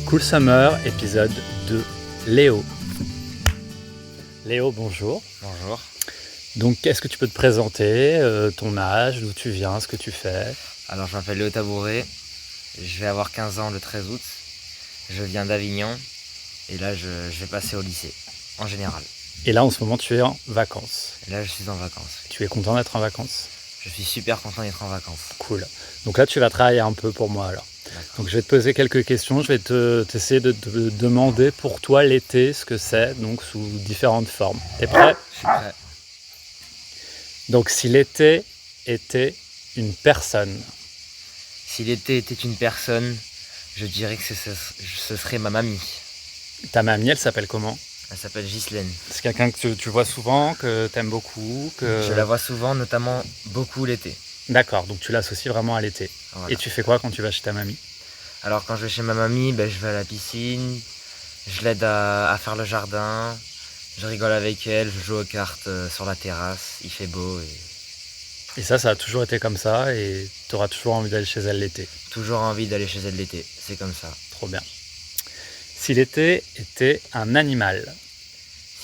Cool Summer, épisode 2. Léo. Léo, bonjour. Bonjour. Donc, est-ce que tu peux te présenter, ton âge, d'où tu viens, ce que tu fais? Alors, je m'appelle Léo Tabouret. Je vais avoir 15 ans le 13 août. Je viens d'Avignon. Et là, je vais passer au lycée, en général. Et là, en ce moment, tu es en vacances. Et là, je suis en vacances. Tu es content d'être en vacances? Je suis super content d'être en vacances. Cool. Donc là, tu vas travailler un peu pour moi, alors. D'accord. Donc, je vais te poser quelques questions. Je vais t'essayer de te demander pour toi l'été, ce que c'est, donc sous différentes formes. T'es prêt? Je suis prêt. Donc, si l'été était une personne, Si l'été était une personne, je dirais que ce serait ma mamie. ta mamie, elle s'appelle comment? Elle s'appelle Ghislaine. C'est quelqu'un que tu vois souvent, que tu aimes beaucoup, que... Je la vois souvent, notamment beaucoup l'été. D'accord, donc tu l'associes vraiment à l'été. Voilà. Et tu fais quoi quand tu vas chez ta mamie? Alors, quand je vais chez ma mamie, je vais à la piscine. Je l'aide à faire le jardin. Je rigole avec elle. Je joue aux cartes sur la terrasse. Il fait beau et Et ça a toujours été comme ça et tu auras toujours envie d'aller chez elle l'été. toujours envie d'aller chez elle l'été. C'est comme ça. Trop bien. Si l'été était un animal,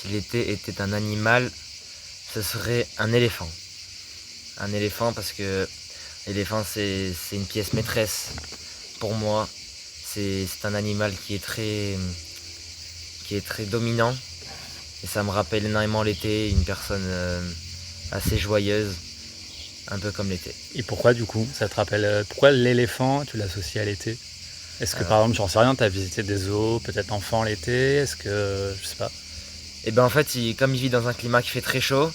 Si l'été était un animal, ce serait un éléphant. Un éléphant parce que l'éléphant c'est une pièce maîtresse pour moi. C'est un animal qui est très dominant. Et ça me rappelle énormément l'été, une personne assez joyeuse, un peu comme l'été. et pourquoi du coup? Ça te rappelle... pourquoi l'éléphant, tu l'associes à l'été? Est-ce que Alors, par exemple, j'en sais rien, tu as visité des zoos, peut-être enfant l'été? Est-ce que... je sais pas. Et ben en fait, comme il vit dans un climat qui fait très chaud,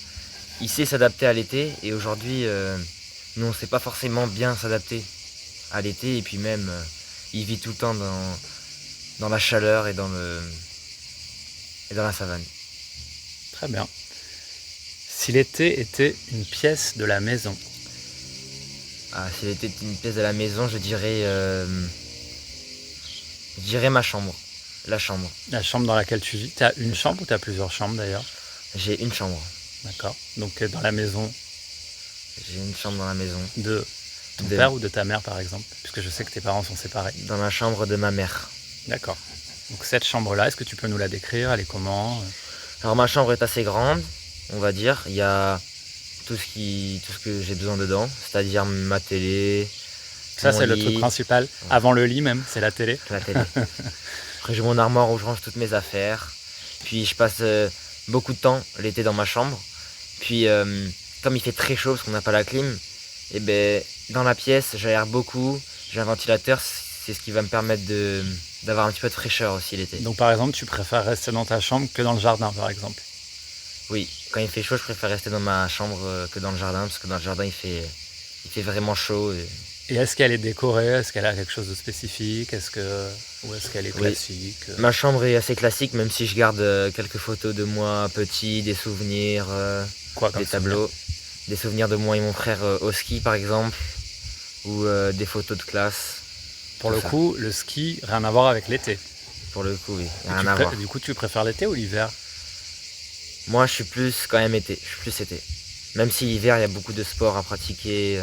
il sait s'adapter à l'été. Et aujourd'hui, nous on sait pas forcément bien s'adapter à l'été. Et puis même, il vit tout le temps dans la chaleur et dans la savane. Très bien. Si l'été était une pièce de la maison, Ah, si elle était une pièce de la maison, je dirais ma chambre. La chambre. la chambre dans laquelle tu vis, tu as une chambre ou tu as plusieurs chambres d'ailleurs? J'ai une chambre. D'accord. Donc dans la maison J'ai une chambre dans la maison. de ton De- père ou de ta mère par exemple, puisque je sais que tes parents sont séparés. Dans la chambre de ma mère. D'accord. Donc cette chambre-là, est-ce que tu peux nous la décrire? Elle est comment? Alors ma chambre est assez grande, on va dire. Il y a tout ce que j'ai besoin dedans, c'est-à-dire ma télé, Ça mon c'est le lit, truc principal. Avant le lit même, c'est la télé. la télé. Après j'ai mon armoire où je range toutes mes affaires. Puis je passe beaucoup de temps l'été dans ma chambre. Puis comme il fait très chaud parce qu'on n'a pas la clim, et dans la pièce j'aère beaucoup. J'ai un ventilateur, c'est ce qui va me permettre d'avoir un petit peu de fraîcheur aussi l'été. Donc par exemple, tu préfères rester dans ta chambre que dans le jardin par exemple. Oui, quand il fait chaud, je préfère rester dans ma chambre que dans le jardin, parce que dans le jardin, il fait vraiment chaud. Et est-ce qu'elle est décorée? Est-ce qu'elle a quelque chose de spécifique? Ou est-ce qu'elle est Oui. classique? Ma chambre est assez classique, même si je garde quelques photos de moi petit, des souvenirs, Quoi comme des tableaux, des souvenirs de moi et mon frère au ski, par exemple, ou des photos de classe. Pour tout le ça. coup, le ski, rien à voir avec l'été. Pour le coup, oui, Et rien à voir. Du coup, tu préfères l'été ou l'hiver? Moi, je suis plus quand même été. Je suis plus été. Même si l'hiver, il y a beaucoup de sports à pratiquer.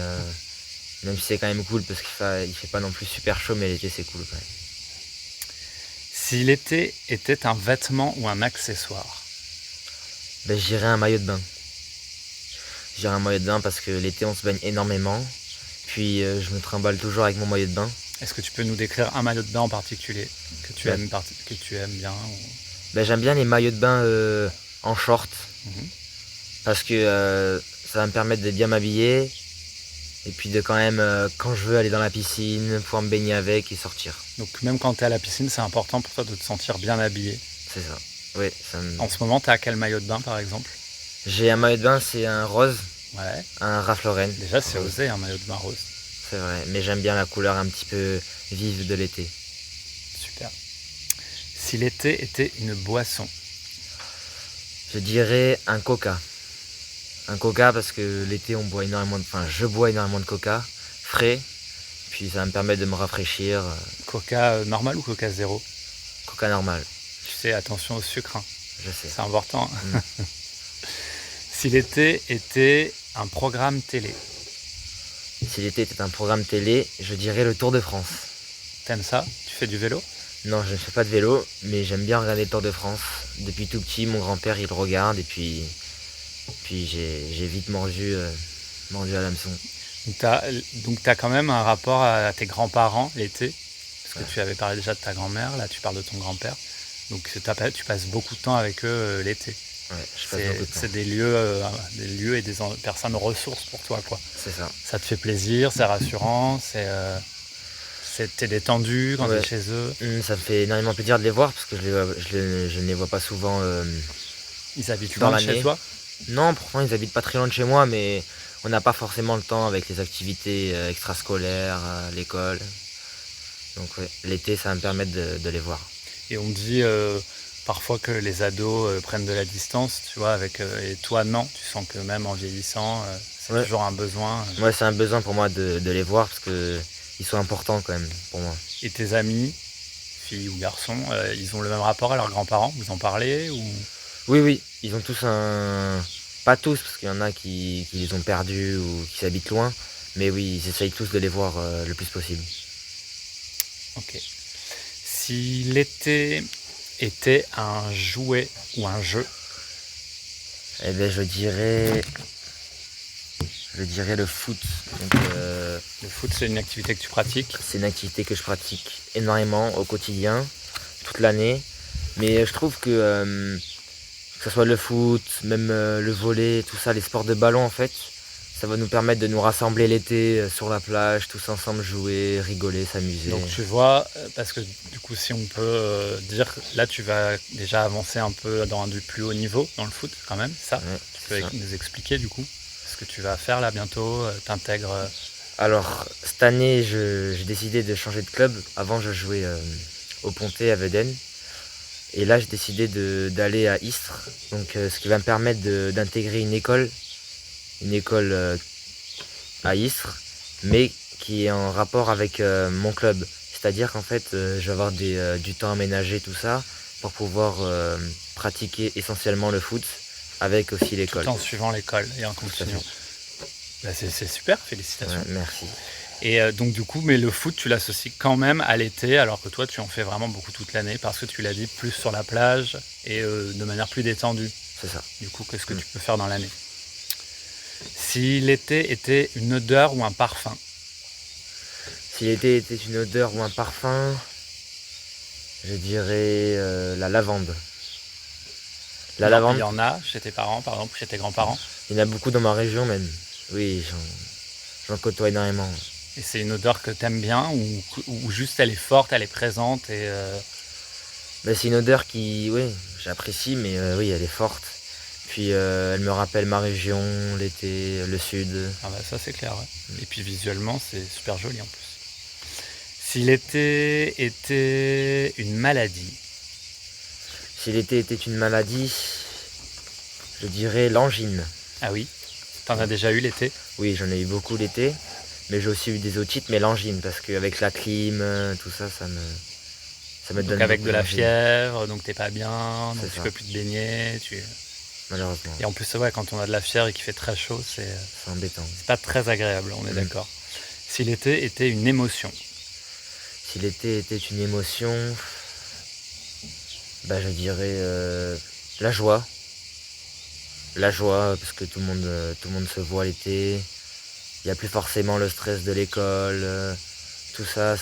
Même si c'est quand même cool parce il fait pas non plus super chaud, mais l'été c'est cool quand même. Si l'été était un vêtement ou un accessoire? Je dirais un maillot de bain. Je dirais un maillot de bain parce que l'été on se baigne énormément. Puis je me trimballe toujours avec mon maillot de bain. Est-ce que tu peux nous décrire un maillot de bain en particulier que tu Ouais. aimes, que tu aimes bien J'aime bien les maillots de bain en short Mhm. parce que ça va me permettre de bien m'habiller et puis de quand même, quand je veux, aller dans la piscine, pouvoir me baigner avec et sortir. Donc même quand tu es à la piscine, c'est important pour toi de te sentir bien habillé. C'est ça. Oui, En ce moment, tu as quel maillot de bain par exemple? J'ai un maillot de bain, c'est un rose, Ouais. un Ralph Lauren. Déjà, c'est osé un maillot de bain rose. C'est vrai, mais j'aime bien la couleur un petit peu vive de l'été. Super. Si l'été était une boisson? Je dirais un coca. Un coca parce que l'été on boit énormément je bois énormément de coca, frais, puis ça va me permet de me rafraîchir. Coca normal ou Coca zéro? Coca normal, Tu sais, attention au sucre, hein. je sais. C'est important. Si l'été était un programme télé? Si l'été était un programme télé, je dirais le Tour de France. T'aimes ça? Tu fais du vélo? Non, je ne fais pas de vélo, mais j'aime bien regarder le Tour de France. Depuis tout petit, mon grand-père, il le regarde, et puis j'ai vite mordu à l'hameçon. Donc t'as quand même un rapport à tes grands-parents l'été, parce que Ouais. tu avais parlé déjà de ta grand-mère, là tu parles de ton grand-père. Donc tu passes beaucoup de temps avec eux l'été. Ouais, je passe beaucoup de temps. C'est des lieux et personnes ressources pour toi, quoi. C'est ça. Ça te fait plaisir, c'est rassurant, t'es détendu quand t'es Ouais. chez eux. Ça me fait énormément plaisir de les voir parce que je ne les vois pas souvent Ils habitent dans loin de chez l'année. toi. Non, pourtant ils habitent pas très loin de chez moi, mais on n'a pas forcément le temps avec les activités extrascolaires, l'école. Donc ouais, l'été, ça va me permettre de les voir. Et on dit parfois que les ados prennent de la distance, tu vois, et toi non, tu sens que même en vieillissant, c'est Ouais, toujours un besoin. ouais, c'est un besoin pour moi de les voir parce que ils sont importants quand même pour moi. Et tes amis, filles ou garçons, ils ont le même rapport à leurs grands-parents? Vous en parlez ou... Oui, oui, ils ont tous un... Pas tous, parce qu'il y en a qui les ont perdus ou qui habitent loin, mais oui, ils essayent tous de les voir le plus possible. Ok. Si l'été était un jouet ou un jeu, Eh bien, je dirais le foot. Donc, le foot c'est une activité que tu pratiques. c'est une activité que je pratique énormément au quotidien, toute l'année. Mais je trouve que ce soit le foot, même le volley, tout ça, les sports de ballon en fait, ça va nous permettre de nous rassembler l'été sur la plage, tous ensemble jouer, rigoler, s'amuser. Donc tu vois, parce que du coup si on peut dire, là tu vas déjà avancer un peu dans du plus haut niveau dans le foot quand même, ça. Ouais, Tu c'est peux ça. nous expliquer du coup ce que tu vas faire là bientôt, t'intègres... Alors, cette année, j'ai décidé de changer de club. Avant, je jouais au Pontet à Veden. Et là, j'ai décidé d'aller à Istres. Donc, ce qui va me permettre d'intégrer une école à Istres, mais qui est en rapport avec mon club. C'est-à-dire qu'en fait, je vais avoir du temps aménagé, tout ça, pour pouvoir pratiquer essentiellement le foot avec aussi l'école. tout en suivant l'école et en Tout à continuant. fait. Bah, c'est super, félicitations. Ouais, merci. Et donc du coup, mais le foot, tu l'associes quand même à l'été, alors que toi, tu en fais vraiment beaucoup toute l'année, parce que tu l'as dit, plus sur la plage et de manière plus détendue. C'est ça. Du coup, qu'est-ce que tu peux faire dans l'année? Si l'été était une odeur ou un parfum? Si l'été était une odeur ou un parfum, je dirais la lavande. La Il lavande, y en a chez tes parents, par exemple, chez tes grands-parents. il y en a beaucoup dans ma région même. Oui, j'en côtoie énormément. Et c'est une odeur que t'aimes bien ou juste elle est forte, elle est présente et Ben, c'est une odeur qui, oui, j'apprécie, mais oui, elle est forte. Puis elle me rappelle ma région, l'été, le sud. ah bah ça c'est clair. Ouais. Et puis visuellement, c'est super joli en plus. Si l'été était une maladie? Si l'été était une maladie, je dirais l'angine. Ah oui, t'en as déjà eu l'été? Oui, j'en ai eu beaucoup l'été, mais j'ai aussi eu des otites, mais l'angine, parce qu'avec la clim, tout ça, ça me Donc donne avec beaucoup de la d'angine, fièvre, donc t'es pas bien, donc c'est tu ça, peux plus te baigner. malheureusement. Et en plus, ouais, quand on a de la fièvre et qu'il fait très chaud, C'est embêtant. c'est pas très agréable, on est d'accord. Si l'été était une émotion? Si l'été était une émotion, bah, je dirais la joie. La joie, parce que tout le monde se voit l'été. Il n'y a plus forcément le stress de l'école, tout ça.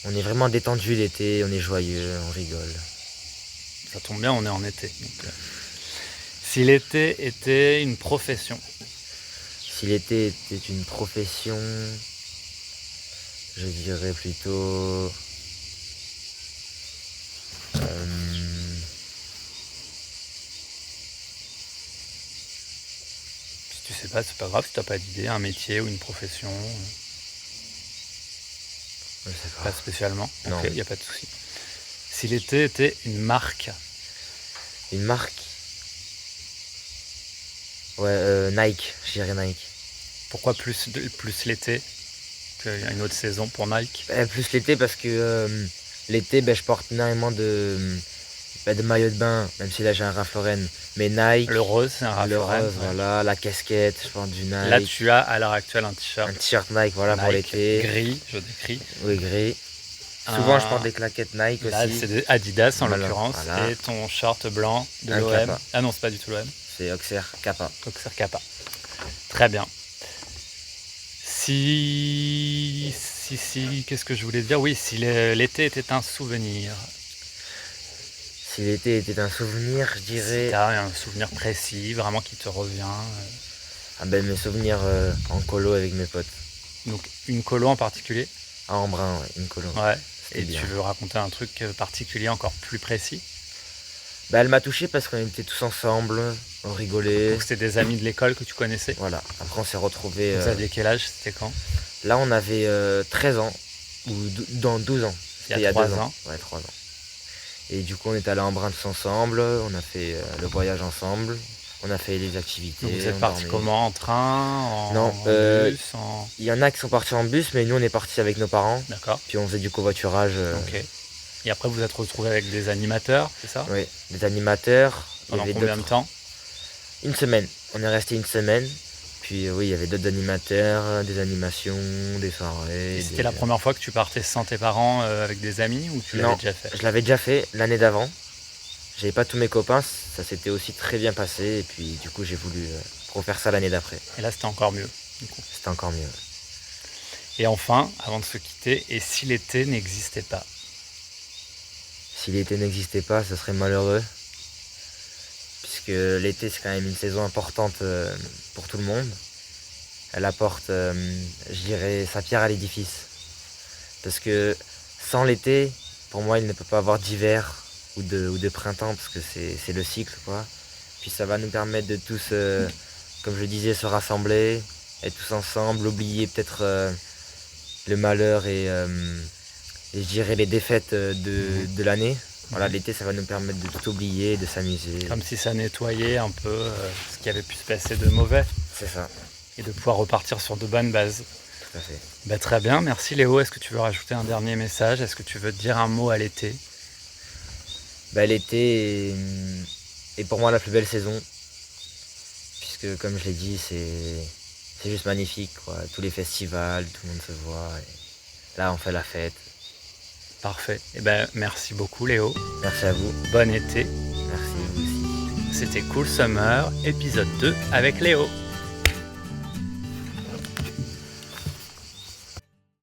On est vraiment détendu l'été, on est joyeux, on rigole. Ça tombe bien, on est en été. Donc, si l'été était une profession? Si l'été était une profession, je dirais plutôt... Si tu sais pas, c'est pas grave, si t'as pas d'idée, un métier ou une profession, je sais pas pas. spécialement. Non. Ok, y a pas de souci. Si l'été était une marque? Une marque. Ouais, Nike, je dirais Nike. Pourquoi plus l'été qu'une autre saison pour Nike? Plus l'été parce que l'été, je porte énormément de maillots de bain, même si là j'ai un Ralph Lauren. Mais Nike, Le rose, c'est un Ralph le Lauren, rose, ouais. voilà, la casquette, je porte du Nike. Là, tu as à l'heure actuelle un t-shirt Un t-shirt Nike, voilà, pour Nike l'été. gris, je décris. Oui, gris. Souvent, je porte des claquettes Nike Là, aussi. c'est des Adidas en Voilà, l'occurrence. voilà. Et ton short blanc de Un l'OM. Kappa. Ah non, c'est pas du tout l'OM. C'est Auxerre Kappa. Auxerre Kappa. Très bien. Si, qu'est-ce que je voulais dire? Oui, si l'été était un souvenir. Si l'été était un souvenir, je Si dirais. t'as un souvenir précis, vraiment qui te revient. Ah ben, mes souvenirs en colo avec mes potes. Donc, une colo en particulier. Ah, en brun, ouais, une colo. Ouais. C'était Et bien. tu veux raconter un truc particulier encore plus précis? Bah, elle m'a touché parce qu'on était tous ensemble, on rigolait. Donc, c'était des amis de l'école que tu connaissais. Voilà, après on s'est retrouvés. Vous aviez quel âge? C'était quand? Là, on avait 13 ans, ou dans 12 ans. Il y a C'était 3 2 ans. Ouais, 3 ans. Et du coup, on est allé en brun tous ensemble, on a fait le voyage ensemble, on a fait les activités. Donc, vous êtes on partis dormait. comment? En train? Non, en bus? Il y en a qui sont partis en bus, mais nous, on est partis avec nos parents. D'accord. Puis on faisait du covoiturage. Ok. Et après, vous êtes retrouvés avec des animateurs, c'est ça? Oui, des animateurs. Il y Pendant avait combien de d'autres- temps? Une semaine. On est resté une semaine. Puis oui, il y avait d'autres animateurs, des animations, des soirées. Et c'était la première fois que tu partais sans tes parents avec des amis ou tu l'avais Non. déjà fait? Je l'avais déjà fait l'année d'avant. J'avais pas tous mes copains, ça s'était aussi très bien passé. Et puis du coup, j'ai voulu refaire ça l'année d'après. Et là, c'était encore mieux, du coup. C'était encore mieux. Et enfin, avant de se quitter, et si l'été n'existait pas? Si l'été n'existait pas, ce serait malheureux. Puisque l'été, c'est quand même une saison importante pour tout le monde. Elle apporte, je dirais, sa pierre à l'édifice. Parce que sans l'été, pour moi, il ne peut pas avoir d'hiver ou de printemps, parce que c'est le cycle, quoi. Puis ça va nous permettre de tous, comme je disais, se rassembler, être tous ensemble, oublier peut-être le malheur et je dirais les défaites de l'année. Voilà, l'été, ça va nous permettre de tout oublier, de s'amuser. Comme si ça nettoyait un peu ce qui avait pu se passer de mauvais C'est ça, et de pouvoir repartir sur de bonnes bases. tout à fait. Bah, très bien, merci Léo. Est-ce que tu veux rajouter un dernier message? Est-ce que tu veux dire un mot à l'été? Bah, l'été est pour moi la plus belle saison. Puisque, comme je l'ai dit, c'est juste magnifique, quoi. Tous les festivals, tout le monde se voit. Et là, on fait la fête. Parfait. Et ben merci beaucoup Léo. Merci à vous. Bon été. Merci, vous aussi. C'était Cool Summer, épisode 2 avec Léo.